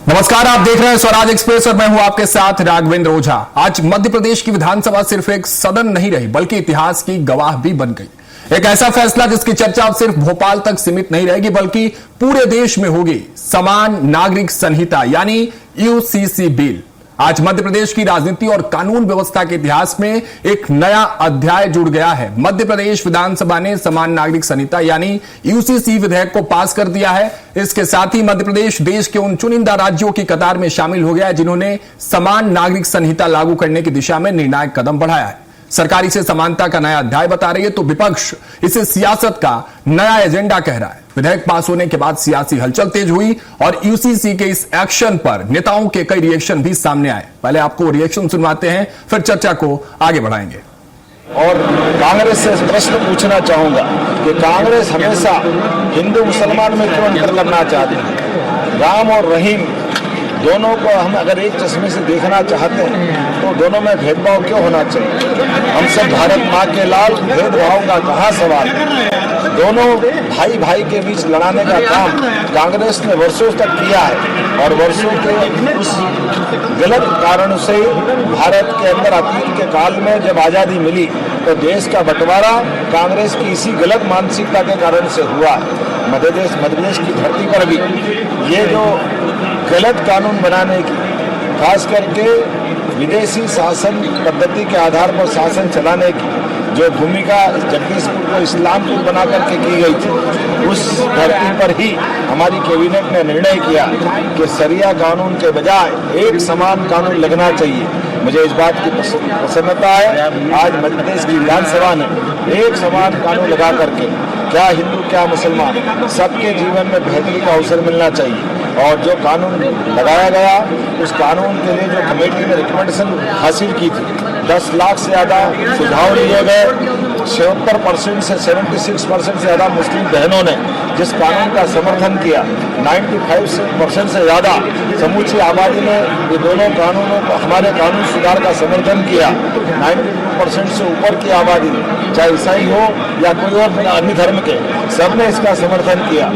नमस्कार, आप देख रहे हैं स्वराज एक्सप्रेस और मैं हूं आपके साथ राघवेंद्र ओझा। आज मध्य प्रदेश की विधानसभा सिर्फ एक सदन नहीं रही बल्कि इतिहास की गवाह भी बन गई। एक ऐसा फैसला जिसकी चर्चा अब सिर्फ भोपाल तक सीमित नहीं रहेगी बल्कि पूरे देश में होगी। समान नागरिक संहिता यानी यूसीसी बिल आज मध्य प्रदेश की राजनीति और कानून व्यवस्था के इतिहास में एक नया अध्याय जुड़ गया है। मध्य प्रदेश विधानसभा ने समान नागरिक संहिता यानी यूसीसी विधेयक को पास कर दिया है। इसके साथ ही मध्य प्रदेश देश के उन चुनिंदा राज्यों की कतार में शामिल हो गया है जिन्होंने समान नागरिक संहिता लागू करने की दिशा में निर्णायक कदम बढ़ाया है। सरकार इसे समानता का नया अध्याय बता रही है तो विपक्ष इसे सियासत का नया एजेंडा कह रहा है। विधेयक पास होने के बाद सियासी हलचल तेज हुई और यूसीसी के इस एक्शन पर नेताओं के कई रिएक्शन भी सामने आए। पहले आपको रिएक्शन सुनवाते हैं, फिर चर्चा को आगे बढ़ाएंगे। और कांग्रेस से प्रश्न पूछना चाहूंगा कि कांग्रेस हमेशा हिंदू मुसलमान में क्यों अंतर करना चाहती है? राम और रहीम दोनों को हम अगर एक चश्मे से देखना चाहते हैं तो दोनों में भेदभाव क्यों होना चाहिए? हम सब भारत माँ के लाल, भेदभाव का कहाँ सवाल है? दोनों भाई भाई के बीच लड़ाने का काम कांग्रेस ने वर्षों तक किया है और वर्षों के उस गलत कारण से भारत के अंदर अतीत के काल में जब आज़ादी मिली तो देश का बंटवारा कांग्रेस की इसी गलत मानसिकता के कारण से हुआ है। मध्य प्रदेश की धरती पर भी ये जो गलत कानून बनाने की, खास करके विदेशी शासन पद्धति के आधार पर शासन चलाने की जो भूमिका जगदीशपुर को इस्लामपुर बना करके की गई थी, उस धरती पर ही हमारी कैबिनेट ने निर्णय किया कि शरिया कानून के बजाय एक समान कानून लगना चाहिए। मुझे इस बात की प्रसन्नता है आज मध्य प्रदेश की विधानसभा ने एक समान कानून लगा करके क्या हिंदू क्या मुसलमान सबके जीवन में बेहतरी का अवसर मिलना चाहिए। और जो कानून लगाया गया उस कानून के लिए जो कमेटी ने रिकमेंडेशन हासिल की थी, 10 लाख से ज़्यादा सुझाव लिए गए। 76% से 76% से ज़्यादा मुस्लिम बहनों ने जिस कानून का समर्थन किया, 95% से ज़्यादा समूची आबादी ने ये दोनों कानूनों को, हमारे कानून सुधार का समर्थन किया। 92% से ऊपर की आबादी ने, चाहे ईसाई हो या कोई और अन्य धर्म के, सबने इसका समर्थन किया।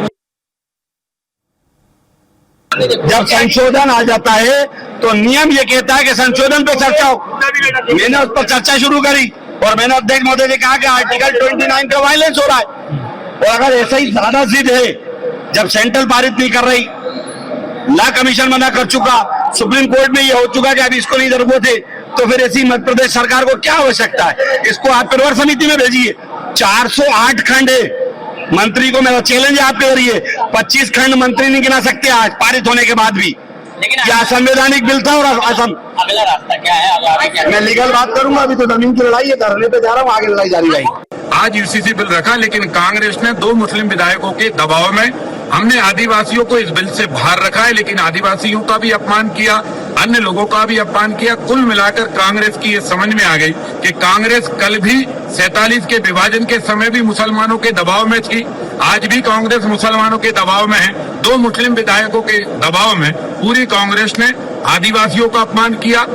जब संशोधन आ जाता है तो नियम ये कहता है कि संशोधन पे चर्चा हो। मैंने उस पर चर्चा शुरू करी और मैंने अध्यक्ष महोदय ने कहा कि आर्टिकल 29 का वायलेंस हो रहा है। और अगर ऐसा ही ज्यादा जिद है, जब सेंट्रल पारित नहीं कर रही, लॉ कमीशन मना कर चुका, सुप्रीम कोर्ट में ये हो चुका कि अब इसको नहीं जरूरत है, तो फिर ऐसी मध्य प्रदेश सरकार को क्या आवश्यकता है? इसको आप परिवार समिति में भेजिए। 408 खंड है। मंत्री को मेरा चैलेंज है, आपके जरिए 25 खंड मंत्री नहीं गिना सकते आज पारित होने के बाद भी। क्या संवैधानिक बिल था? और अगला रास्ता क्या है? मैं लीगल बात करूंगा, अभी तो जमीन की लड़ाई है, धरने पे जा रहा हूँ, आगे लड़ाई जारी रहेगी। आज यूसीसी बिल रखा, लेकिन कांग्रेस ने 2 मुस्लिम विधायकों के दबाव में हमने आदिवासियों को इस बिल से बाहर रखा है, लेकिन आदिवासियों का भी अपमान किया, अन्य लोगों का भी अपमान किया। कुल मिलाकर कांग्रेस की ये समझ में आ गई कि कांग्रेस कल भी 47 के विभाजन के समय भी मुसलमानों के दबाव में थी, आज भी कांग्रेस मुसलमानों के दबाव में है। 2 मुस्लिम विधायकों के दबाव में पूरी कांग्रेस ने आदिवासियों का अपमान किया,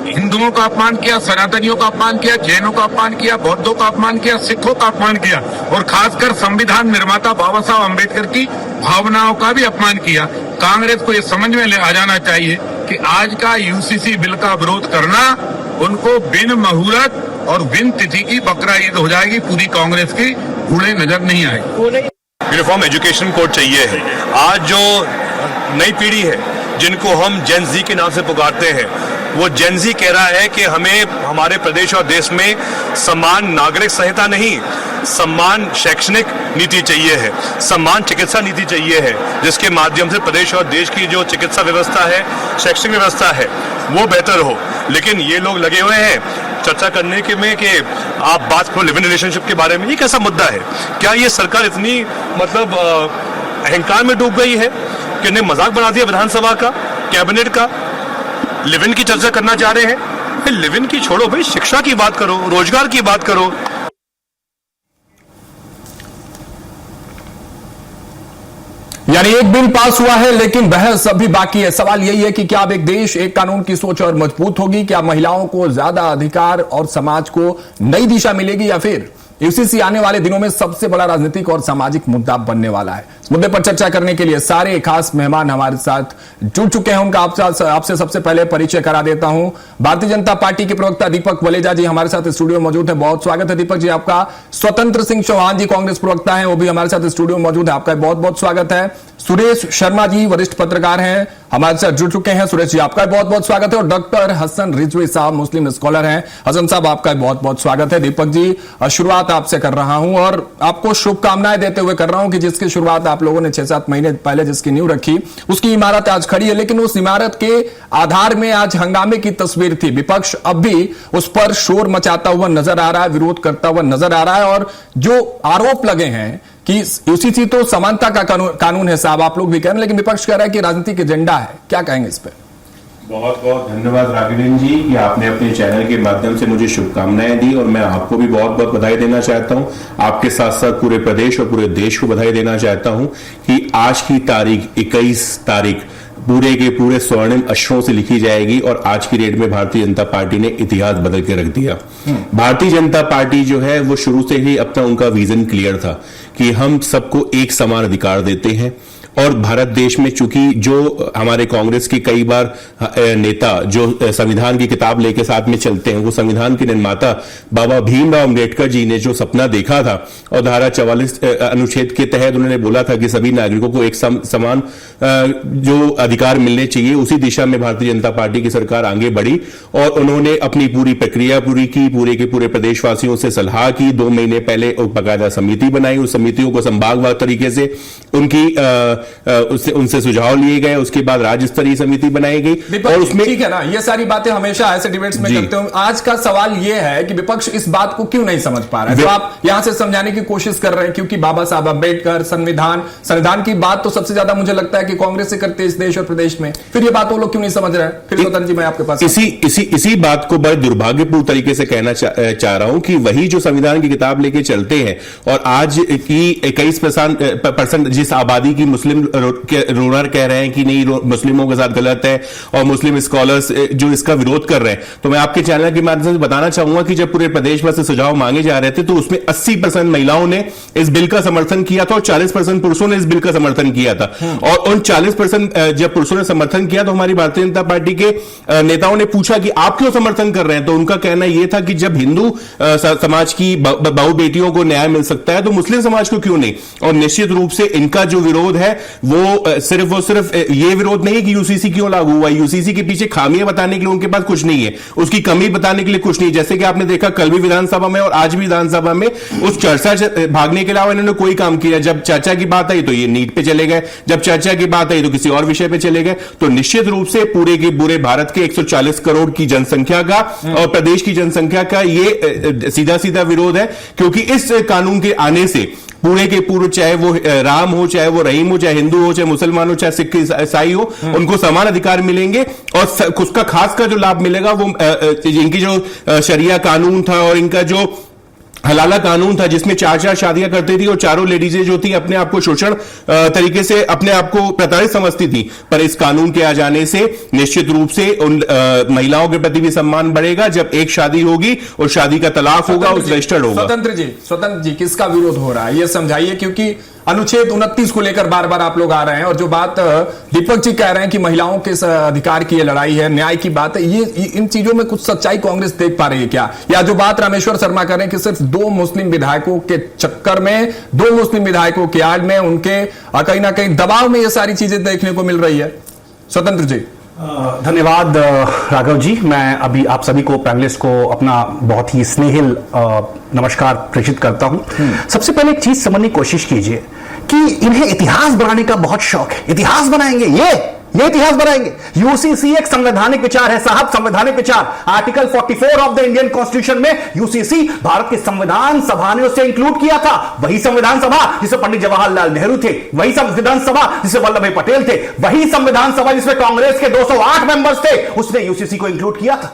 हिंदुओं का अपमान किया, सनातनियों का अपमान किया, जैनों का अपमान किया, बौद्धों का अपमान किया, सिखों का अपमान किया और खासकर संविधान निर्माता बाबा साहब अम्बेडकर की भावनाओं का भी अपमान किया। कांग्रेस को ये समझ में आ जाना चाहिए कि आज का यूसीसी बिल का विरोध करना उनको बिन मुहूर्त और बिन तिथि की बकरा ईद हो जाएगी। पूरी कांग्रेस की कूड़े नजर नहीं आएगी। यूनिफॉर्म एजुकेशन कोड चाहिए है। आज जो नई पीढ़ी है जिनको हम जेन जी के नाम से पुकारते हैं, वो जेन जी कह रहा है कि हमें हमारे प्रदेश और देश में समान नागरिक संहिता नहीं, समान शैक्षणिक नीति चाहिए है, समान चिकित्सा नीति चाहिए है, जिसके माध्यम से प्रदेश और देश की जो चिकित्सा व्यवस्था है, शैक्षणिक व्यवस्था है, वो बेहतर हो। लेकिन ये लोग लगे हुए हैं चर्चा करने के में कि आप बात करो लिव इन रिलेशनशिप के बारे में। ये कैसा मुद्दा है? क्या ये सरकार इतनी मतलब अहंकार में डूब गई है कि उन्हें मजाक बना दिया विधानसभा का, कैबिनेट का? लिव इन की चर्चा करना चाह रहे हैं। लिव इन की छोड़ो भाई, शिक्षा की बात करो, रोजगार की बात करो। यानी एक बिल पास हुआ है लेकिन बहस अभी बाकी है। सवाल यही है कि क्या अब एक देश एक कानून की सोच और मजबूत होगी? क्या महिलाओं को ज्यादा अधिकार और समाज को नई दिशा मिलेगी, या फिर यूसीसी आने वाले दिनों में सबसे बड़ा राजनीतिक और सामाजिक मुद्दा बनने वाला है? इस मुद्दे पर चर्चा करने के लिए सारे खास मेहमान हमारे साथ जुड़ चुके हैं। उनका आपसे सबसे पहले परिचय करा देता हूं। भारतीय जनता पार्टी के प्रवक्ता दीपक वलेजा जी हमारे साथ स्टूडियो में मौजूद है। बहुत स्वागत है दीपक जी आपका। स्वतंत्र सिंह चौहान जी कांग्रेस प्रवक्ता हैं, वो भी हमारे साथ स्टूडियो में मौजूद है, आपका बहुत बहुत स्वागत है। सुरेश शर्मा जी वरिष्ठ पत्रकार हैं, हमारे साथ जुड़ चुके हैं। सुरेश जी आपका बहुत बहुत स्वागत है। और डॉक्टर हसन रिजवी साहब मुस्लिम स्कॉलर हैं, हसन साहब आपका बहुत बहुत स्वागत है। दीपक जी शुरुआत आपसे कर रहा हूं और आपको शुभकामनाएं देते हुए कर रहा हूं कि जिसकी शुरुआत आप लोगों ने 6-7 महीने पहले जिसकी नींव रखी उसकी इमारत आज खड़ी है, लेकिन उस इमारत के आधार में आज हंगामे की तस्वीर थी। विपक्ष अब भी उस पर शोर मचाता हुआ नजर आ रहा है, विरोध करता हुआ नजर आ रहा है। और जो आरोप लगे हैं कि यूसीसी तो समानता का कानून है साहब, आप लोग भी कह रहे हैं, लेकिन विपक्ष कह रहा है कि राजनीतिक एजेंडा है, क्या कहेंगे इस पर? बहुत बहुत धन्यवाद राघवेंद्र जी कि आपने अपने चैनल के माध्यम से मुझे शुभकामनाएं दी और मैं आपको भी बहुत बहुत बधाई देना चाहता हूं। आपके साथ साथ पूरे प्रदेश और पूरे देश को बधाई देना चाहता हूं कि आज की तारीख 21 तारीख पूरे के पूरे स्वर्णिम अक्षरों से लिखी जाएगी और आज की डेट में भारतीय जनता पार्टी ने इतिहास बदल के रख दिया। भारतीय जनता पार्टी जो है वो शुरू से ही अपना उनका विजन क्लियर था कि हम सबको एक समान अधिकार देते हैं। और भारत देश में चूंकि जो हमारे कांग्रेस के कई बार नेता जो संविधान की किताब लेके साथ में चलते हैं, वो संविधान के निर्माता बाबा भीमराव अम्बेडकर जी ने जो सपना देखा था और धारा 44 अनुच्छेद के तहत उन्होंने बोला था कि सभी नागरिकों को एक समान जो अधिकार मिलने चाहिए, उसी दिशा में भारतीय जनता पार्टी की सरकार आगे बढ़ी और उन्होंने अपनी पूरी प्रक्रिया पूरी की, पूरे के पूरे प्रदेशवासियों से सलाह की। 2 महीने पहले बाकायदा समिति बनाई, उस समितियों को संभागवार तरीके से उनकी उनसे सुझाव लिए गए, उसके बाद राज्य स्तरीय समिति बनाई गई और उसमें ठीक है ना, ये सारी बातें हमेशा ऐसे डिबेट्स में करते हो। आज का सवाल ये है कि विपक्ष इस बात को क्यों नहीं समझ पा रहा है, तो आप यहां से समझाने की कोशिश कर रहे हैं क्योंकि बाबा साहब अम्बेडकर संविधान की बात तो सबसे ज्यादा मुझे लगता है कि कांग्रेस से करते इस देश और प्रदेश में, फिर ये बात वो लोग क्यों नहीं समझ रहे हैं? फिर स्वतंत्र जी मैं आपके पास इसी बात को बड़े दुर्भाग्यपूर्ण तरीके से कहना चाह रहा हूं कि वही जो संविधान की किताब लेके चलते हैं और आज की 21% जिस आबादी की मुस्लिम रूलर कह रहे हैं कि नहीं मुस्लिमों के साथ गलत है और मुस्लिम स्कॉलर्स जो इसका विरोध कर रहे हैं, तो मैं आपके चैनल के माध्यम से बताना चाहूंगा कि जब पूरे प्रदेश भर से सुझाव मांगे जा रहे थे तो उसमें 80% महिलाओं ने इस बिल का समर्थन किया था और 40% पुरुषों ने इस बिल का समर्थन किया था। और उन 40% जब पुरुषों ने समर्थन किया तो हमारी भारतीय जनता पार्टी के नेताओं ने पूछा कि आप क्यों समर्थन कर रहे हैं, तो उनका कहना यह था कि जब हिंदू समाज की बहू बेटियों को न्याय मिल सकता है तो मुस्लिम समाज को क्यों नहीं। और निश्चित रूप से इनका जो विरोध है वो सिर्फ ये विरोध नहीं कि यूसीसी क्यों लागू हुआ, यूसीसी के पीछे खामियां बताने के लिए उनके पास कुछ नहीं है, उसकी कमी बताने के लिए कुछ नहीं। जैसे कि आपने देखा कल भी विधानसभा में और आज भी विधानसभा में उस चर्चा भागने के अलावा इन्होंने कोई काम किया। जब चर्चा की बात आई तो ये नीट पे चले गए, जब चर्चा की बात आई तो किसी और विषय पे चले गए। तो निश्चित रूप से पूरे के पूरे भारत के 140 करोड़ की जनसंख्या का और प्रदेश की जनसंख्या का ये सीधा सीधा विरोध है, क्योंकि इस कानून के आने से पूरे के पूरे चाहे वो राम हो, चाहे वो रहीम हो, चाहे हिंदू हो, चाहे मुसलमान हो, चाहे सिख ईसाई हो, उनको समान अधिकार मिलेंगे। और उसका खास का जो लाभ मिलेगा वो इनकी जो शरिया कानून था और इनका जो हलाला कानून था जिसमें 4 शादियां करती थी और चारों लेडीजें जो थी अपने आप को शोषण तरीके से अपने आप को प्रताड़ित समझती थी, पर इस कानून के आ जाने से निश्चित रूप से उन महिलाओं के प्रति भी सम्मान बढ़ेगा। जब एक शादी होगी और शादी का तलाक होगा उस रजिस्टर्ड होगा। स्वतंत्र जी किसका विरोध हो रहा है ये समझाइए, क्योंकि अनुच्छेद 29 को लेकर बार बार आप लोग आ रहे हैं और जो बात दीपक जी कह रहे हैं कि महिलाओं के अधिकार की ये लड़ाई है, न्याय की बात है, ये इन चीजों में कुछ सच्चाई कांग्रेस देख पा रही है क्या? या जो बात रामेश्वर शर्मा कर रहे हैं कि सिर्फ 2 मुस्लिम विधायकों के चक्कर में, 2 मुस्लिम विधायकों की आड़ में, उनके कहीं ना कहीं दबाव में ये सारी चीजें देखने को मिल रही है? स्वतंत्र जी धन्यवाद राघव जी। मैं अभी आप सभी को पैनलिस्ट को अपना बहुत ही स्नेहिल नमस्कार प्रेषित करता हूं। सबसे पहले एक चीज समझने की कोशिश कीजिए कि इन्हें इतिहास बनाने का बहुत शौक है। इतिहास बनाएंगे, ये इतिहास बनाएंगे। यूसीसी एक संवैधानिक विचार है साहब, संवैधानिक विचार। Article 44 of the Indian constitution में यूसीसी भारत की संविधान सभा ने उसे इंक्लूड किया था। वही संविधान सभा जिसमें पंडित जवाहरलाल नेहरू थे, वही संविधान सभा जिसमें वल्लभ भाई पटेल थे, वही संविधान सभा जिसमें कांग्रेस के 208 मेंबर्स थे, उसने यूसीसी को इंक्लूड किया था।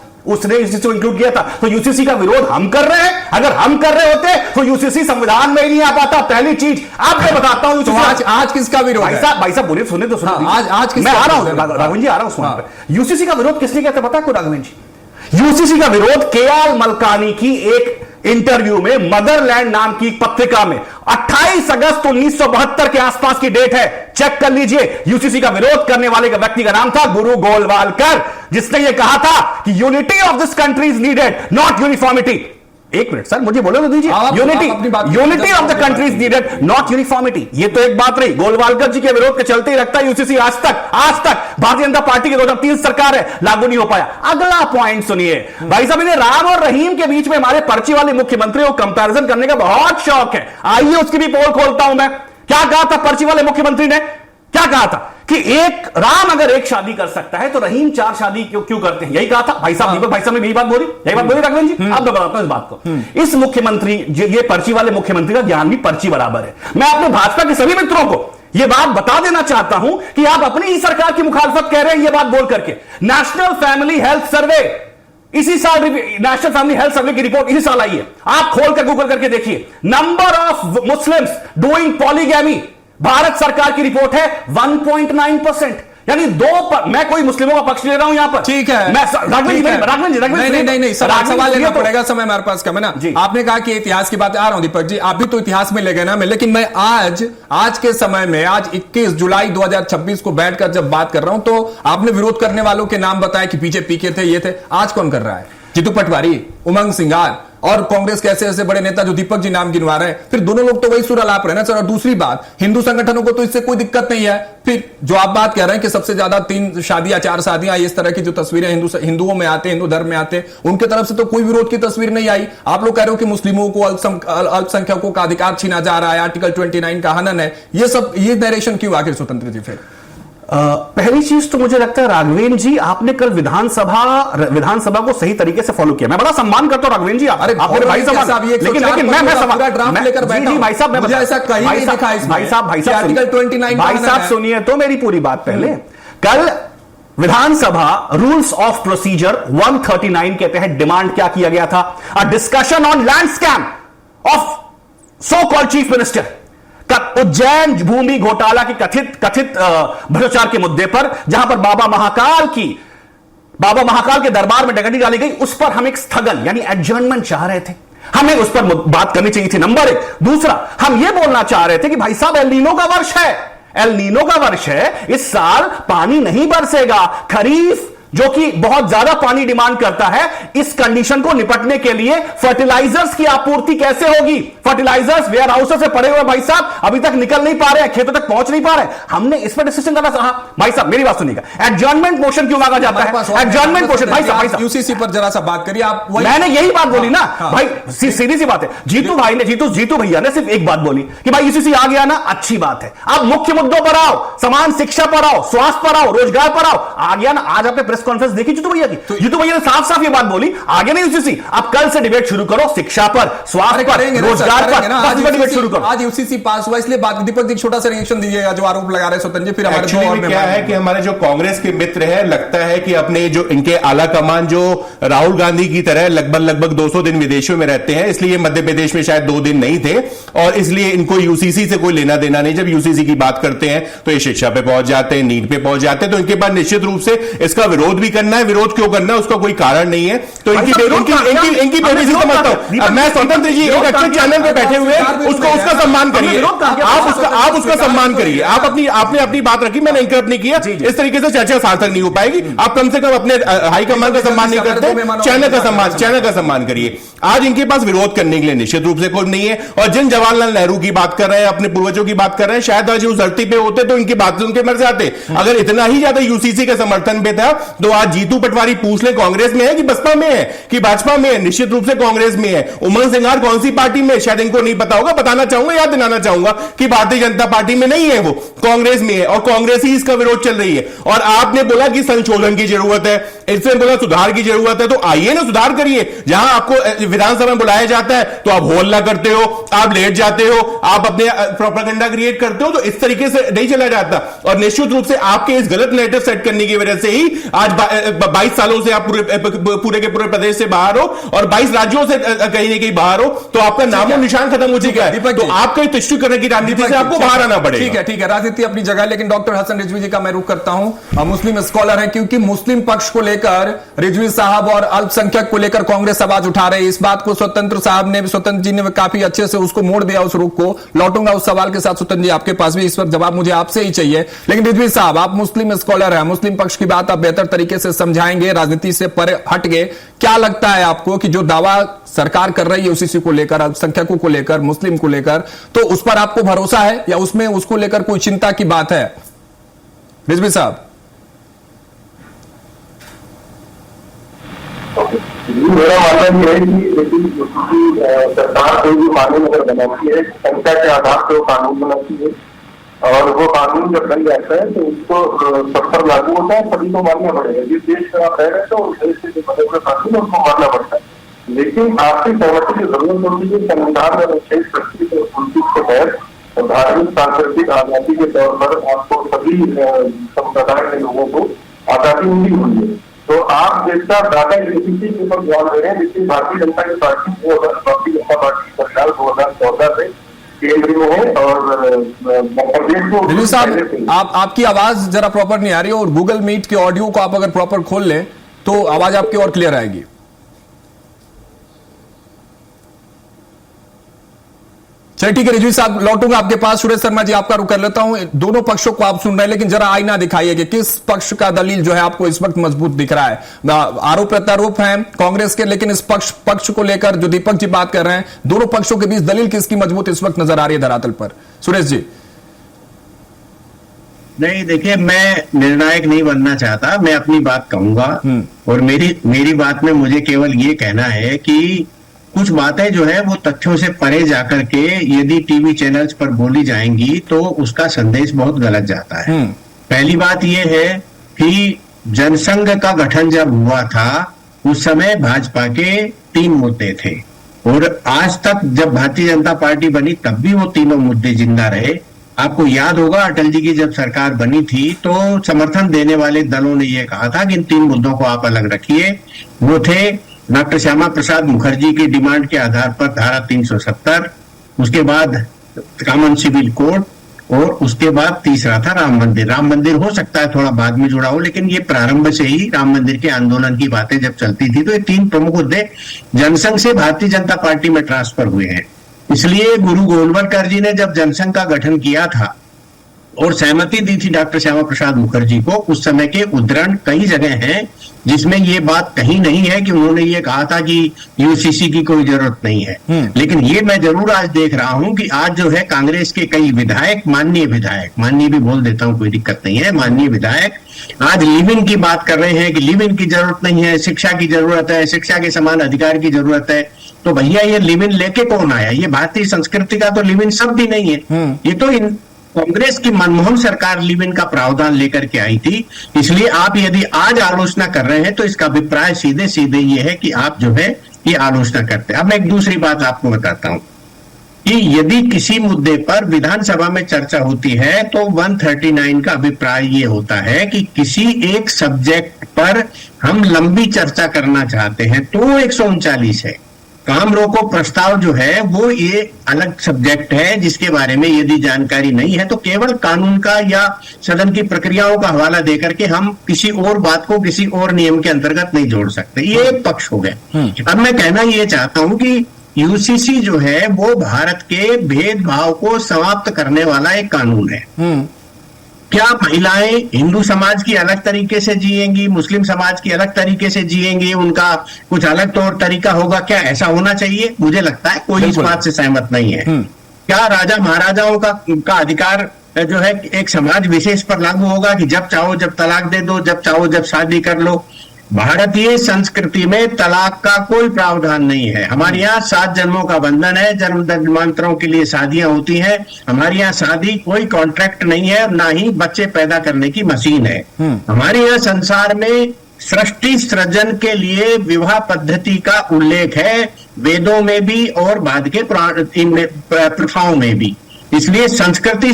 तो यूसीसी का विरोध हम कर रहे हैं। अगर हम कर रहे होते तो यूसीसी संविधान में ही नहीं आ पाता। पहली चीज आपको बताता हूं। तो आज किसका विरोध है? भाई साहब बोलिए, सुने तो सुनो। आज मैं आ रहा हूं राघवेंद्र जी, आ रहा हूं सुनने पे। यूसीसी का विरोध किसने किया था पता है राघवेंद्र जी? यूसीसी का विरोध केआर मलकानी की एक इंटरव्यू में मदरलैंड नाम की पत्रिका में 28 अगस्त 1972 के आसपास की डेट है, चेक कर लीजिए। यूसीसी का विरोध करने वाले का व्यक्ति का नाम था गुरु गोलवालकर, जिसने यह कहा था कि unity of this country is needed, not uniformity. एक मिनट सर, मुझे बोले तो दीजिए। Unity of the country is needed, not uniformity. ये तो एक बात रही। गोलवालकर जी के विरोध के चलते ही रखता है यूसीसी आज तक भारतीय जनता पार्टी के 2003 सरकार है, लागू नहीं हो पाया। अगला पॉइंट सुनिए भाई साहब, इन्हें राम और रहीम के बीच में हमारे पर्ची वाले मुख्यमंत्री को कंपैरिजन करने का बहुत शौक है। आइए उसकी भी पोल खोलता हूं मैं। क्या कहा था पर्ची वाले मुख्यमंत्री ने? क्या कहा था कि एक राम अगर एक शादी कर सकता है तो रहीम 4 शादी क्यों करते हैं? यही कहा था भाई साहब। दीपक भाई साहब ने यही बात बोली राघवेंद्र जी। आप बताता हूं इस बात को। इस मुख्यमंत्री, ये पर्ची वाले मुख्यमंत्री का ज्ञान भी पर्ची बराबर है। मैं अपने भाजपा के सभी मित्रों को यह बात बता देना चाहता हूं कि आप अपनी ही सरकार की मुखालफत कह रहे हैं ये बात बोल करके। नेशनल फैमिली हेल्थ सर्वे इसी साल, नेशनल फैमिली हेल्थ सर्वे की रिपोर्ट इसी साल आई है। आप खोल कर गूगल करके देखिए। Number of Muslims doing polygamy, Bharat सरकार की रिपोर्ट है 1.9%, यानी मैं कोई मुस्लिमों का पक्ष ले रहा हूं यहां पर। ठीक है, राघवेंद्र जी नहीं, सवाल लेना पड़ेगा, समय हमारे पास कम है ना। आपने कहा कि इतिहास की बात, आ रहा हूं दीपक जी, आप भी तो इतिहास में ले गए ना मैं, लेकिन मैं आज के समय में, आज 21 जुलाई 2026 को बैठकर जब बात कर रहा हूं तो आपने विरोध करने वालों के नाम बताया कि बीजेपी के थे, ये थे। आज कौन कर रहा है? जीतू पटवारी, उमंग सिंगार और कांग्रेस के ऐसे बड़े नेता जो दीपक जी नाम गिनवा रहे हैं, फिर दोनों लोग तो वही सुर अलाप रहे हैं ना सर। और दूसरी बात, हिंदू संगठनों को तो इससे कोई दिक्कत नहीं है। फिर जो आप बात कह रहे हैं कि सबसे ज्यादा 3 शादियां 4 शादियां, इस तरह की जो तस्वीरें हिंदुओं में आते हैं, हिंदू धर्म में आते हैं, उनके तरफ से तो कोई विरोध की तस्वीर नहीं आई। आप लोग कह रहे हो कि मुस्लिमों को, अल्पसंख्यकों का अधिकार छीना जा रहा है, आर्टिकल 29 का हनन है, ये नरेशन क्यों आखिर स्वतंत्र जी? फिर पहली चीज तो मुझे लगता है राघवेंद्र जी, आपने कल विधानसभा को सही तरीके से फॉलो किया। मैं बड़ा सम्मान करता हूं राघवेंद्र जी, आप मेरे भाई साहब, लेकिन मैं ड्राफ्ट लेकर बैठा हूं भाई साहब। मुझे ऐसा कहीं नहीं दिखा इसमें। भाई साहब 29 भाई साहब सुनिए तो मेरी पूरी बात पहले। कल विधानसभा रूल्स ऑफ प्रोसीजर 139 के तहत डिमांड क्या किया गया था? A discussion on land scam of so called chief minister, Ujjain भूमि घोटाला के कथित भ्रष्टाचार के मुद्दे पर, जहां पर बाबा महाकाल के दरबार में डकैती डाली गई, उस पर हम एक स्थगन यानी एडजर्नमेंट चाह रहे थे। हमें उस पर बात करनी चाहिए थी, नंबर 1। दूसरा, हम यह बोलना चाह रहे थे कि भाई साहब एल नीनो का वर्ष है, एल नीनो का वर्ष है, इस साल पानी नहीं बरसेगा। खरीफ जो कि बहुत ज्यादा पानी डिमांड करता है, इस कंडीशन को निपटने के लिए फर्टिलाइजर्स की आपूर्ति कैसे होगी? फर्टिलाइजर्स वेयर हाउस से पड़े हुए भाई साहब अभी तक निकल नहीं पा रहे हैं, खेतों तक पहुंच नहीं पा रहे हैं। हमने इस पर डिस्कशन करना चाहा। भाई साहब मेरी बात सुनिएगा, एडजर्नमेंट मोशन क्यों मांगा जाता है? एडजर्नमेंट मोशन भाई साहब यूसीसी पर जरा सा बात करिए आप। मैंने यही बात बोली ना भाई, सीधी सी बात है। जीतू भैया ने सिर्फ एक बात बोली कि भाई यूसीसी आ गया ना, अच्छी बात है। अब मुख्य मुद्दों पर आओ, समान शिक्षा पर आओ, स्वास्थ्य पर आओ, रोजगार पर आओ। आ गया ना, आज आपने प्रेस कॉन्फ्रेंस देखी जीतू भैया की? जीतू भैया ने साफ साफ ये बात बोली, आगे नहीं यूसीसी, आप कल से डिबेट शुरू करो, शिक्षा पर, स्वास्थ्य पर, रोजगार पर डिबेट शुरू करो। आज यूसीसी पास हुआ, इसलिए बात दीपक जी छोटा सा रिएक्शन दीजिएगा जो आरोप लगा रहे हैं स्वतंत्र जी। फिर हमारे क्या है कि हमारे जो कांग्रेस के मित्र हैं, लगता है कि अपने जो इनके आला कमान जो राहुल गांधी की तरह लगभग 200 दिन विदेशों में रहते हैं, इसलिए मध्य प्रदेश में शायद 2 दिन नहीं थे और इसलिए इनको यूसीसी से कोई लेना देना नहीं। जब यूसीसी की बात करते हैं तो ये शिक्षा पे पहुंच जाते हैं, नीट पे पहुंच जाते हैं, तो इनके पास निश्चित रूप से इसका विरोध भी करना है। विरोध क्यों करना है उसका कोई कारण नहीं है, तो इनकी बेबी समझता हूं मैं। स्वतंत्र जी एक अच्छे चैनल पे बैठे हुए, उसका सम्मान करिए, आप उसका सम्मान करिए। आपने अपनी बात रखी, मैंने इंटरप्ट नहीं किया। इस तरीके से चर्चा सार्थक नहीं हो पाएगी। आप कम से कम अपने हाईकमान का सम्मान नहीं करते, चैनल का सम्मान करिए। आज इनके पास विरोध करने के लिए निश्चित रूप से कोई नहीं है। और जिन जवाहरलाल नेहरू की बात कर रहे हैं, अपने पूर्वजों की बात कर रहे हैं, शायद आज उस धरती पे होते तो इनकी बात सुन के मर जाते। अगर इतना ही ज्यादा यूसीसी के समर्थन पे था तो आज जीतू पटवारी पूछ ले कांग्रेस में है कि बसपा में है कि भाजपा में है? निश्चित रूप से कांग्रेस में है। उमंग सिंगार कौन सी पार्टी में? शायद इनको नहीं पता होगा, बताना चाहूंगा, याद दिलाना चाहूंगा कि भारतीय जनता पार्टी में नहीं है, वो कांग्रेस में है और कांग्रेस ही इसका विरोध चल रही है। और आपने बोला कि संशोधन की जरूरत है, इसने बोला सुधार की जरूरत है, तो आइए ना सुधार करिए। जहां आपको विधानसभा में बुलाया जाता है तो आप हॉल करते हो, आप लेट जाते हो, आप अपने प्रोपेगेंडा क्रिएट करते हो, तो इस तरीके से नहीं चला जाता। और निश्चित रूप से आपके इस गलत नैरेटिव सेट करने की वजह से ही आज 22 सालों से आप पूरे के पूरे प्रदेश से बाहर हो और 22 राज्यों से कहीं न कहीं बाहर हो, तो आपका नामो निशान खत्म हो चुका है। तो आपका तुष्टि करने की राजनीति से आपको बाहर आना पड़ेगा। पड़ेगा। ठीक है, राजनीति अपनी जगह, लेकिन डॉक्टर हसन रिजवी जी का मैं रुख करता हूं। मुस्लिम स्कॉलर है, क्योंकि मुस्लिम पक्ष को लेकर रिजवी साहब और अल्पसंख्यक को लेकर कांग्रेस आवाज उठा रहे हैं। इस बात को स्वतंत्र जी ने काफी अच्छे से उसको मोड़ दिया, उस रुख को। लौटूंगा उस सवाल के साथ स्वतंत्र जी, आपके पास भी इस वक्त जवाब मुझे आपसे ही चाहिए। लेकिन रिजवी साहब, आप मुस्लिम स्कॉलर हैं, मुस्लिम पक्ष की बात आप बेहतर तरीके से समझाएंगे, राजनीति से परे हट गए। क्या लगता है आपको कि जो दावा सरकार कर रही है ओसीसी को लेकर, अल्पसंख्यकों को लेकर, मुस्लिम को लेकर, तो उस पर आपको भरोसा है या उसमें उसको लेकर कोई चिंता की बात है? रिजवी साहब। मेरा मानना यह है कि लेकिन सरकार कोई भी कानून अगर बनाती है, संख्या के आधार पर वो कानून बनाती है, और वो कानून जब बन जाता है तो उसको सब पर लागू होता है, सभी को मानना पड़ेगा। जिस देश में आप रह रहे हैं तो उस देश से जो बने हुए कानून है उसको मानना पड़ता है। लेकिन आपकी सहमति की जरूरत होती है। संविधान में अनुच्छेद 25 और 29 के तहत धार्मिक सांस्कृतिक आजादी के तौर पर आपको सभी संप्रदाय के लोगों को आजादी मिली हुई है। तो आप जैसा डाटा एजेंसी के ऊपर ध्यान दे रहे हैं, जिसकी भारतीय जनता पार्टी की सरकार 2014 से केंद्र में है और प्रदेश को। रिजवी साहब, आपकी आवाज जरा प्रॉपर नहीं आ रही है, और गूगल मीट के ऑडियो को आप अगर प्रॉपर खोल लें तो आवाज आपकी और क्लियर आएगी। चलिए ठीक है रिजवी साहब, लौटूंगा आपके पास। सुरेश शर्मा जी, आपका रुख कर लेता हूं। दोनों पक्षों को आप सुन रहे हैं, लेकिन जरा आईना दिखाइए कि किस पक्ष का दलील जो है आपको इस वक्त मजबूत दिख रहा है। आरोप प्रत्यारोप हैं कांग्रेस के, लेकिन इस पक्ष को लेकर जो दीपक जी बात कर रहे हैं, दोनों पक्षों के बीच दलील किसकी मजबूत इस वक्त नजर आ रही है धरातल पर? सुरेश जी। नहीं, देखिए, मैं निर्णायक नहीं बनना चाहता, मैं अपनी बात कहूंगा, और मेरी बात में मुझे केवल ये कहना है कि कुछ बातें जो है वो तथ्यों से परे जाकर के यदि टीवी चैनल्स पर बोली जाएंगी तो उसका संदेश बहुत गलत जाता है। पहली बात यह है कि जनसंघ का गठन जब हुआ था उस समय भाजपा के 3 मुद्दे थे, और आज तक जब भारतीय जनता पार्टी बनी तब भी वो तीनों मुद्दे जिंदा रहे। आपको याद होगा अटल जी की जब सरकार बनी थी तो समर्थन देने वाले दलों ने यह कहा था कि इन 3 मुद्दों को आप अलग रखिए। वो थे डॉक्टर श्यामा प्रसाद मुखर्जी की डिमांड के आधार पर धारा 370, उसके बाद कॉमन सिविल कोड, और उसके बाद तीसरा था राम मंदिर। राम मंदिर हो सकता है थोड़ा बाद में जुड़ा हो, लेकिन ये प्रारंभ से ही राम मंदिर के आंदोलन की बातें जब चलती थी तो ये 3 प्रमुख मुद्दे जनसंघ से भारतीय जनता पार्टी में ट्रांसफर हुए हैं। इसलिए गुरु गोलवलकर जी ने जब जनसंघ का गठन किया था और सहमति दी थी डॉक्टर श्यामा प्रसाद मुखर्जी को, उस समय के उद्धरण कई जगह हैं जिसमें ये बात कहीं नहीं है कि उन्होंने ये कहा था कि यूसीसी की कोई जरूरत नहीं है। लेकिन ये मैं जरूर आज देख रहा हूं कि आज जो है कांग्रेस के कई विधायक, माननीय भी बोल देता हूं, कोई दिक्कत नहीं है, माननीय विधायक आज लिव इन की बात कर रहे हैं कि लिव इन की जरूरत नहीं है, शिक्षा की जरूरत है, शिक्षा के समान अधिकार की जरूरत है। तो भैया ये लिव इन लेके कौन आया? ये भारतीय संस्कृति का तो लिव इन शब्द ही नहीं है। ये तो कांग्रेस की मनमोहन सरकार लिव इन का प्रावधान लेकर के आई थी। इसलिए आप यदि आज आलोचना कर रहे हैं तो इसका अभिप्राय सीधे सीधे ये है कि आप जो है ये आलोचना करते हैं। अब मैं एक दूसरी बात आपको बताता हूं कि यदि किसी मुद्दे पर विधानसभा में चर्चा होती है तो 139 का अभिप्राय ये होता है कि किसी एक सब्जेक्ट पर हम लंबी चर्चा करना चाहते हैं तो 139 है। काम रोको प्रस्ताव जो है वो ये अलग सब्जेक्ट है जिसके बारे में यदि जानकारी नहीं है तो केवल कानून का या सदन की प्रक्रियाओं का हवाला देकर के हम किसी और बात को किसी और नियम के अंतर्गत नहीं जोड़ सकते। ये एक पक्ष हो गया। अब मैं कहना ये चाहता हूं कि यूसीसी जो है वो भारत के भेदभाव को समाप्त करने वाला एक कानून है। क्या महिलाएं हिंदू समाज की अलग तरीके से जिएंगी, मुस्लिम समाज की अलग तरीके से जिएंगी, उनका कुछ अलग तौर तरीका होगा? क्या ऐसा होना चाहिए? मुझे लगता है कोई इस बात से सहमत नहीं है। क्या राजा महाराजाओं का अधिकार जो है एक समाज विशेष पर लागू होगा कि जब चाहो जब तलाक दे दो, जब चाहो जब शादी कर लो? भारतीय संस्कृति में तलाक का कोई प्रावधान नहीं है। हमारे यहाँ 7 जन्मों का बंधन है, जन्म जन्मांतरों के लिए शादियां होती हैं। हमारे यहाँ शादी कोई कॉन्ट्रैक्ट नहीं है और ना ही बच्चे पैदा करने की मशीन है। हमारे यहाँ संसार में सृष्टि सृजन के लिए विवाह पद्धति का उल्लेख है, वेदों में भी और बाद के प्रथाओं में भी। इसलिए सृष्टि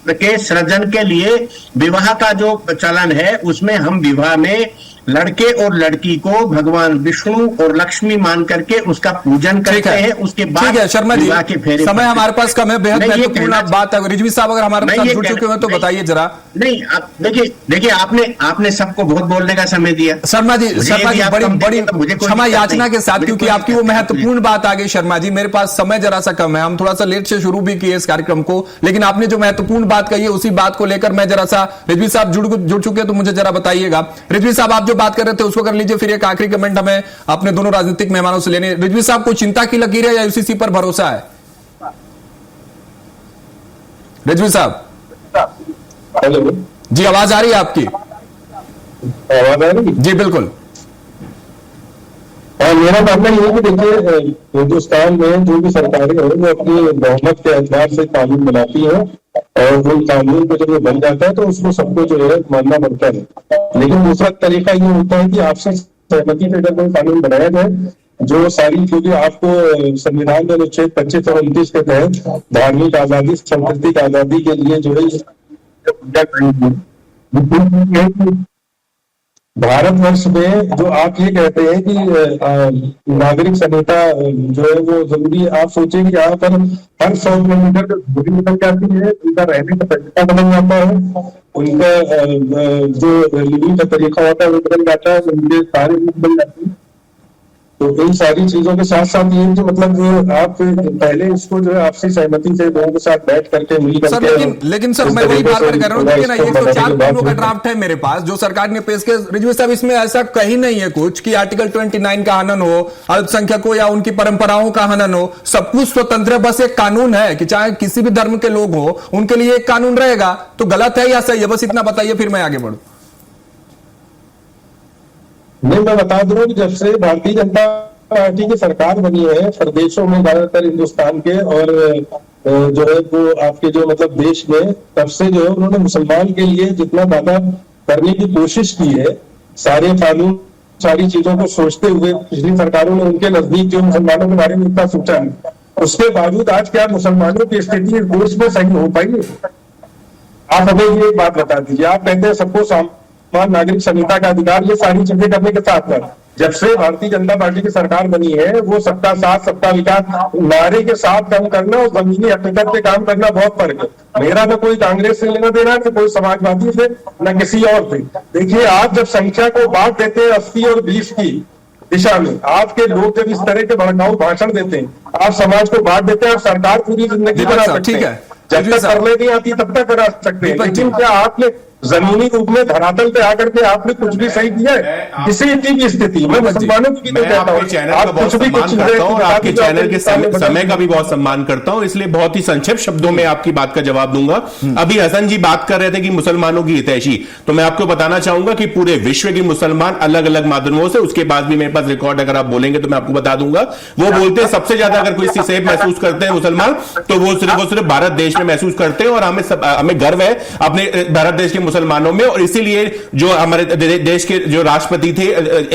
के सृजन के लिए विवाह का जो चलन है उसमें हम विवाह में लड़के और लड़की को भगवान विष्णु और लक्ष्मी मान करके उसका पूजन करते हैं, उसके बाद ठीक है शर्मा जी, विवाह के फेरे समय हमारे पास कम है, बेहद मैं ये महत्वपूर्ण कहना- बात है। रिजवी साहब अगर हमारे मैं साथ ये जुड़ चुके हैं तो नहीं- बताइए जरा। नहीं, आप देखिए आपने सबको बहुत बोलने का समय दिया। शर्मा जी मुझे यदि आप बड़ी कम बड़ी देंगे तो मुझे कोई क्षमा दिक्कत याचना नहीं। के साथ, मुझे क्योंकि कोई आपकी वो दिक्कत नहीं। महत्वपूर्ण बात आ गई शर्मा जी। मेरे पास समय जरा सा कम है, हम थोड़ा सा लेट से शुरू भी किए इस कार्यक्रम को, लेकिन आपने जो महत्वपूर्ण बात कही है उसी बात को लेकर मैं जरा सा, रिजवी साहब जुड़ चुके हैं तो मुझे जरा बताइएगा। रिजवी साहब आप जो बात कर रहे थे उसको कर लीजिए, फिर एक आखिरी कमेंट हमें अपने दोनों राजनीतिक मेहमानों से लेने। रिजवी साहब को चिंता की लकीर है या यूसीसी पर भरोसा है? रिजवी साहब हेलो, जी, आवाज आ रही है आपकी? आवाज आ रही? जी बिल्कुल। मेरा मानना ये है कि देखिए, हिंदुस्तान में जो भी सरकारें हैं वो अपनी बहुमत के एतबार से कानून बनाती हैं, और वो कानून को जब ये बन जाता है तो उसको सबको जो है मानना पड़ता है। लेकिन दूसरा तरीका ये होता है कि आपसे सहमति से अगर कोई कानून बनाया जाए जो सारी चीजें आपको संविधान के अनुच्छेद 25 और 29 के तहत धार्मिक आजादी, सांस्कृतिक आजादी के लिए जो है भारतवर्ष में जो आप ये कहते हैं कि नागरिक संहिता जो है वो जरूरी है, आप सोचें कि यहाँ पर हर 100 किलोमीटर दूरी निकल जाती है, उनका रहने का तरीका बदल जाता है, उनका जो लिविंग का तरीका होता है वो बदल जाता है, उनके सारे बदल जाते हैं। तो इन सारी चीजों के साथ साथ ये कि मतलब आप पहले इसको जो है आपसी सहमति से लोगों के साथ बैठ करके मिल सर करके लेकिन सर मैं वही बात कर रहा हूँ, देखिए ना 104 कानूनों का ड्राफ्ट है मेरे पास जो सरकार ने पेश किया। रिजवी साहब इसमें ऐसा कहीं नहीं है कुछ कि आर्टिकल 29 का हनन हो, अल्पसंख्यकों या उनकी परंपराओं का हनन हो, सब कुछ स्वतंत्र है। बस एक कानून है कि चाहे किसी भी धर्म के लोग हो उनके लिए एक कानून रहेगा। तो गलत है या सही है, बस इतना बताइए फिर मैं आगे बढ़ूं। नहीं, मैं बता दूं कि जब से भारतीय जनता पार्टी की सरकार बनी है प्रदेशों में, ज्यादातर हिंदुस्तान के और जो है वो आपके जो मतलब देश में, तब से जो है उन्होंने मुसलमान के लिए जितना ज्यादा करने की कोशिश की है, सारे कानून सारी चीजों को सोचते हुए पिछली सरकारों ने उनके नजदीक जो मुसलमानों के बारे में इतना सोचा है, उसके बावजूद आज क्या मुसलमानों की स्थिति इस देश में सही हो पाई है? आप हमें ये एक बात बता दीजिए। आप कहते हैं सबको समान नागरिक संहिता का अधिकार, ये सारी चीजें करने के साथ साथ जब से भारतीय जनता पार्टी की सरकार बनी है वो सबका साथ सबका विकास नारे के साथ काम करना और जमीनी हकीकत पे काम करना बहुत फर्क है। मेरा तो कोई कांग्रेस से लेना देना, न कोई समाजवादी से, न किसी और से। देखिए, आप जब संख्या को बांट देते हैं 80 और 20 की दिशा में, आपके लोग जब इस तरह के भड़काऊ भाषण देते हैं, आप समाज को बांट देते हैं, आप सरकार पूरी जिंदगी बना सकते हैं, जब तक करने नहीं आती तब तक करा सकते हैं। लेकिन क्या आपने जमीनी रूप में धरातल पे आकर के आपने कुछ भी सही किया है किसी की स्थिति में? मुसलमानों की मैं आपके चैनल का बहुत सम्मान करता हूं और आपके चैनल के समय का भी बहुत सम्मान करता हूं, इसलिए बहुत ही संक्षिप्त शब्दों में आपकी बात का जवाब दूंगा। अभी हसन जी बात कर रहे थे कि मुसलमानों की हितैषी, तो मैं आपको बताना चाहूंगा कि पूरे विश्व के मुसलमान अलग अलग माध्यमों से, उसके बाद भी मेरे पास रिकॉर्ड अगर आप बोलेंगे तो मैं आपको बता दूंगा, वो बोलते हैं सबसे ज्यादा अगर कोई सेफ महसूस करते हैं मुसलमान तो वो सिर्फ भारत देश में महसूस करते हैं। और हमें गर्व है अपने भारत देश के मुसलमानों में, और इसीलिए जो हमारे देश के जो राष्ट्रपति थे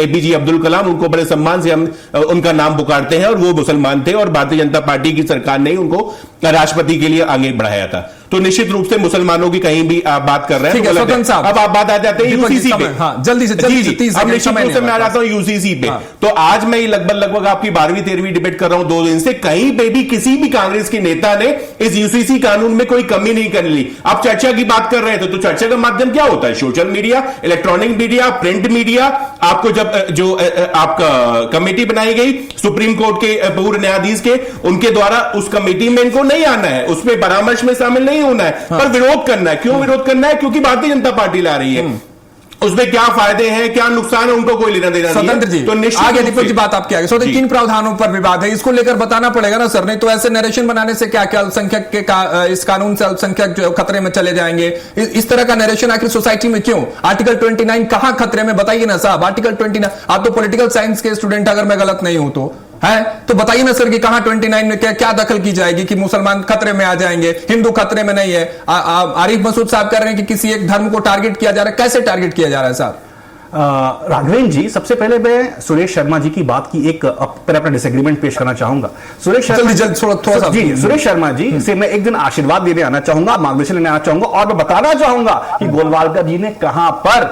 एपीजे अब्दुल कलाम, उनको बड़े सम्मान से हम उनका नाम पुकारते हैं, और वो मुसलमान थे और भारतीय जनता पार्टी की सरकार ने उनको राष्ट्रपति के लिए आगे बढ़ाया था। तो निश्चित रूप से मुसलमानों की कहीं भी आप बात कर रहे हैं तो गलत है। अब आप बात आ जाते हैं यूसीसी पे। जल्दी से अब निश्चित रूप से मैं आ जाता हूं यूसीसी पे। तो आज मैं लगभग आपकी 12वीं 13वीं डिबेट कर रहा हूं 2 दिन से, कहीं पे भी किसी भी कांग्रेस के नेता ने इस यूसीसी कानून में कोई कमी नहीं कर ली। आप चर्चा की बात कर रहे थे तो चर्चा का माध्यम क्या होता है? Social media, electronic media, print media. आपको जब जो आपका कमेटी बनाई गई सुप्रीम कोर्ट के पूर्व न्यायाधीश के, उनके द्वारा उस कमेटी में इनको नहीं आना है, उसमें परामर्श में शामिल नहीं होना है, पर विरोध करना है। क्यों विरोध करना है? क्योंकि भारतीय जनता पार्टी ला रही है। उसमें क्या फायदे हैं, क्या नुकसान है, उनको कोई लेना देना नहीं है। स्वतंत्र जी तो आगे दीपक जी बात आपकी आगे। स्वतंत्र 3 प्रावधानों पर विवाद है, इसको लेकर बताना पड़ेगा ना सर, नहीं तो ऐसे नरेशन बनाने से क्या क्या अल्पसंख्यक के इस कानून से अल्पसंख्यक जो खतरे में चले जाएंगे, इस तरह का नरेशन आखिर सोसाइटी में क्यों? आर्टिकल 29 कहां खतरे में, बताइए ना साहब। आर्टिकल 29, आप तो पॉलिटिकल साइंस के स्टूडेंट अगर मैं गलत नहीं हूं तो है, तो बताइए ना सर कि कहां 29 में क्या दखल की जाएगी कि मुसलमान खतरे में आ जाएंगे, हिंदू खतरे में नहीं है। आरिफ मसूद साहब कह रहे हैं कि किसी एक धर्म को टारगेट किया जा रहा है, कैसे टारगेट किया जा रहा है साहब? राघवेंद्र जी, सबसे पहले मैं सुरेश शर्मा जी की बात की एक अपना डिसएग्रीमेंट पेश करना चाहूंगा। सुरेश शर्मा जी, सुरेश शर्मा जी से मैं एक दिन आशीर्वाद देने आना चाहूंगा, मार्गदर्शन लेने आना चाहूंगा, और मैं बताना चाहूंगा कि गोलवालकर जी ने कहां पर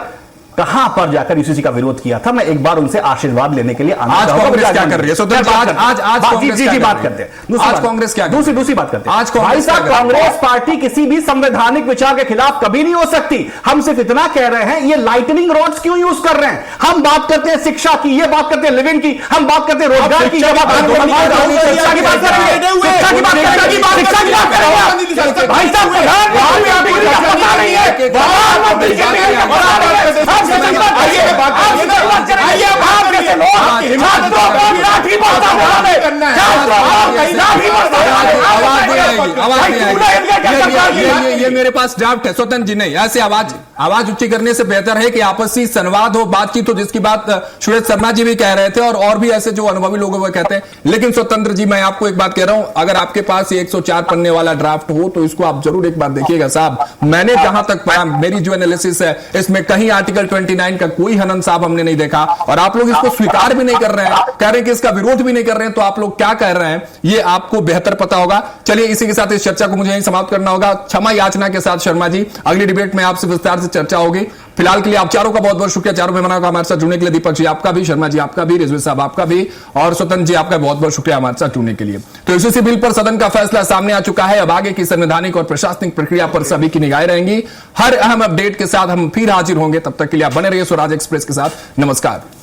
कहां पर जाकर यूसीसी का विरोध किया था। मैं एक बार उनसे आशीर्वाद लेने के लिए आना आज चाहूंगा। कांग्रेस क्या कर रही है? आज बात करते हैं। आज कांग्रेस क्या, दूसरी बात करते हैं। आज भाई साहब, कांग्रेस पार्टी किसी भी संवैधानिक विचार के खिलाफ कभी नहीं हो सकती। हम सिर्फ इतना कह रहे हैं, ये लाइटनिंग रॉड्स क्यों यूज कर रहे हैं? हम बात करते हैं शिक्षा की, ये बात करते हैं लिविंग की, हम बात करते हैं रोजगार की, ये बात भाई ये मेरे पास ड्राफ्ट है स्वतंत्र जी। नहीं, ऐसे आवाज ऊंची करने से बेहतर है कि आपसी संवाद हो, बातचीत हो, जिसकी बात सुरेश शर्मा जी भी कह रहे थे और भी ऐसे जो अनुभवी लोग वो कहते हैं। लेकिन स्वतंत्र जी, मैं आपको एक बात कह रहा हूं, अगर आपके पास 104 पन्ने वाला ड्राफ्ट हो तो इसको आप जरूर एक बार देखिएगा साहब। मैंने जहां तक पढ़ा, मेरी जो एनालिसिस है, इसमें कहीं आर्टिकल 29 का कोई हनन साहब हमने नहीं देखा और आप लोग इसको स्वीकार भी नहीं कर रहे हैं, कह रहे हैं कि इसका विरोध भी नहीं कर रहे हैं। तो आप लोग क्या कह रहे हैं ये आपको बेहतर पता होगा। चलिए इसी के साथ इस चर्चा को मुझे यहीं समाप्त करना होगा। क्षमा याचना के साथ शर्मा जी, अगली डिबेट में आपसे विस्तार से चर्चा होगी। फिलहाल के लिए आप चारों का बहुत बहुत शुक्रिया, चारों मेहमानों का हमारे साथ जुड़ने के लिए। दीपक जी आपका भी, शर्मा जी आपका भी, रिजवी साहब आपका भी और स्वतंत्र जी आपका बहुत बहुत शुक्रिया हमारे साथ जुड़ने के लिए। तो यूसीसी बिल पर सदन का फैसला सामने आ चुका है। अब आगे की संवैधानिक और प्रशासनिक प्रक्रिया पर सभी की निगाहें रहेंगी। हर अहम अपडेट के साथ हम फिर हाजिर होंगे। तब तक के लिए आप बने रहिए स्वराज एक्सप्रेस के साथ। नमस्कार।